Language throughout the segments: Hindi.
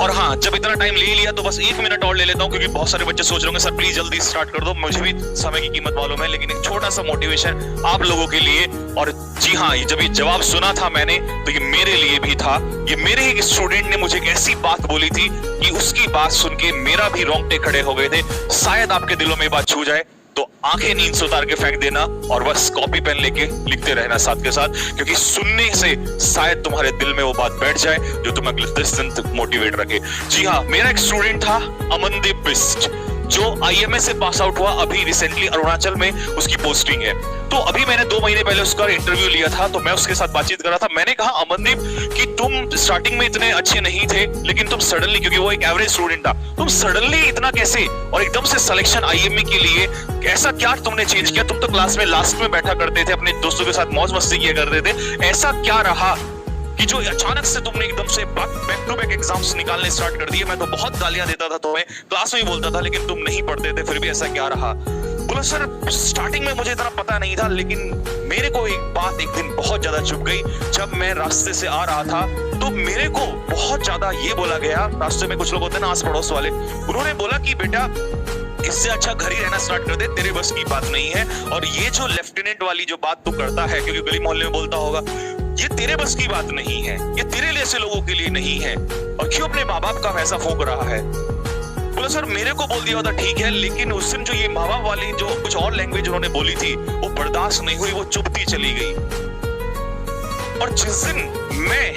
और हाँ, जब इतना टाइम ले लिया तो बस 1 मिनट और ले लेता हूँ, क्योंकि बहुत सारे बच्चे सोच रहे होंगे सर प्लीज जल्दी स्टार्ट कर दो, मुझे भी समय की कीमत मालूम है, लेकिन एक छोटा सा मोटिवेशन आप लोगों के लिए। और जी हाँ, जब ये जवाब सुना था मैंने तो ये मेरे लिए भी था। ये मेरे एक स्टूडेंट ने मुझे एक ऐसी बात बोली थी कि उसकी बात सुन के मेरा भी रोंगटे खड़े हो गए थे। शायद आपके दिलों में बात छू जाए तो आंखें नींद से उतार के फेंक देना और बस कॉपी पेन लेके लिखते रहना साथ के साथ, क्योंकि सुनने से शायद तुम्हारे दिल में वो बात बैठ जाए जो तुम्हें अगले 10 दिन तक मोटिवेट रखे। जी हाँ, मेरा एक स्टूडेंट था अमनदीप बिस्ट, जो IMA से पास आउट हुआ अभी रिसेंटली, अरुणाचल में उसकी पोस्टिंग है। तो अभी मैंने 2 महीने पहले उसका इंटरव्यू लिया था, तो मैं उसके साथ बातचीत कर रहा था। मैंने कहा अमनदीप कि तुम स्टार्टिंग में इतने अच्छे नहीं थे, लेकिन तुम सडनली, क्योंकि वो एक एवरेज स्टूडेंट था, तुम सडनली इतना कैसे और एकदम से सिलेक्शन IMA के लिए, ऐसा क्या तुमने चेंज किया? तुम तो क्लास में लास्ट में बैठा करते थे, अपने दोस्तों के साथ मौज मस्ती किया करते थे, ऐसा क्या रहा कि जो अचानक से तुमने एकदम से बैक टू बैक एग्जाम्स निकालने स्टार्ट कर दिए? मैं तो बहुत गालियां देता था तुम्हें, क्लास में ही बोलता था, लेकिन तुम नहीं पढ़ते थे, फिर भी ऐसा क्या रहा? बोला सर स्टार्टिंग में मुझे इतना पता नहीं था, लेकिन मेरे को एक बात एक दिन बहुत ज्यादा चुभ गई। जब मैं रास्ते से आ रहा था तो मेरे को बहुत ज्यादा ये बोला गया, रास्ते में कुछ लोग होते हैं ना आस पड़ोस वाले, उन्होंने बोला कि बेटा इससे अच्छा घर ही रहना स्टार्ट कर दे, तेरे बस की बात नहीं है, और ये जो लेफ्टिनेंट वाली जो बात तू करता है, क्योंकि गली मोहल्ले में बोलता होगा, ये तेरे बस की बात नहीं है, ये तेरे जैसे लोगों के लिए नहीं है, और क्यों अपने माँ बाप का पैसा फूंक रहा है? बोला सर मेरे को बोल दिया होता ठीक है, लेकिन उस दिन जो ये माँ बाप वाली जो कुछ और लैंग्वेज उन्होंने बोली थी वो बर्दाश्त नहीं हुई, वो चुभती चली गई। और जिस दिन मैं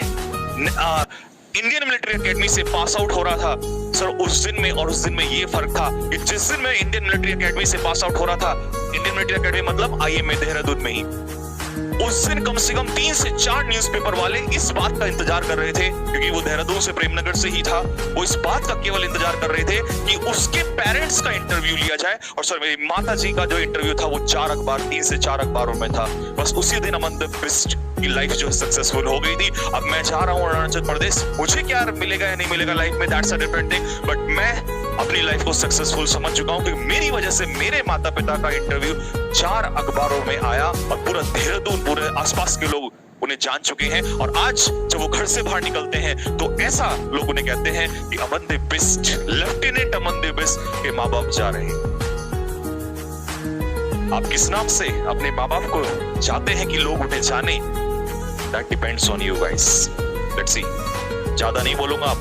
इंडियन मिलिट्री एकेडमी से पास आउट हो रहा था सर, उस दिन में और उस दिन में ये फर्क था कि जिस दिन मैं इंडियन मिलिट्री एकेडमी से पास आउट हो रहा था, इंडियन मिलिट्री एकेडमी मतलब IMA देहरादून में ही, उस दिन कम से कम 3 से 4 न्यूज़पेपर वाले इस बात का इंतजार कर रहे थे, क्योंकि वो देहरादून से प्रेमनगर से ही था, वो इस बात का केवल इंतजार कर रहे थे कि उसके पेरेंट्स का इंटरव्यू लिया जाए। और सर मेरी माता जी का जो इंटरव्यू था वो 4 अखबार, 3 से 4 अखबारों में था। बस उसी दिन अमनदीप बिस्ट की लाइफ जो सक्सेसफुल हो गई थी। अब मैं जा रहा हूँ अरुणाचल प्रदेश, मुझे क्या मिलेगा या नहीं मिलेगा लाइफ में, that's a different thing, but मैं अपनी लाइफ को सक्सेसफुल समझ चुका हूँ, क्योंकि मेरी वजह से मेरे माता पिता का इंटरव्यू 4 अखबारों में आया और पूरा देहरादून, पूरे आसपास के लोग उन्हें जान चुके हैं। और आज जब वो घर से बाहर निकलते हैं तो ऐसा लोग उन्हें कहते हैं कि अमनदीप बिस्ट, लेफ्टिनेंट अमनदीप बिस्ट के माँ बाप जा रहे हैं। आप किस नाम से अपने माँ बाप को चाहते हैं कि लोग उन्हें जाने, that depends on you guys. Let's see, ज्यादा नहीं बोलूंगा।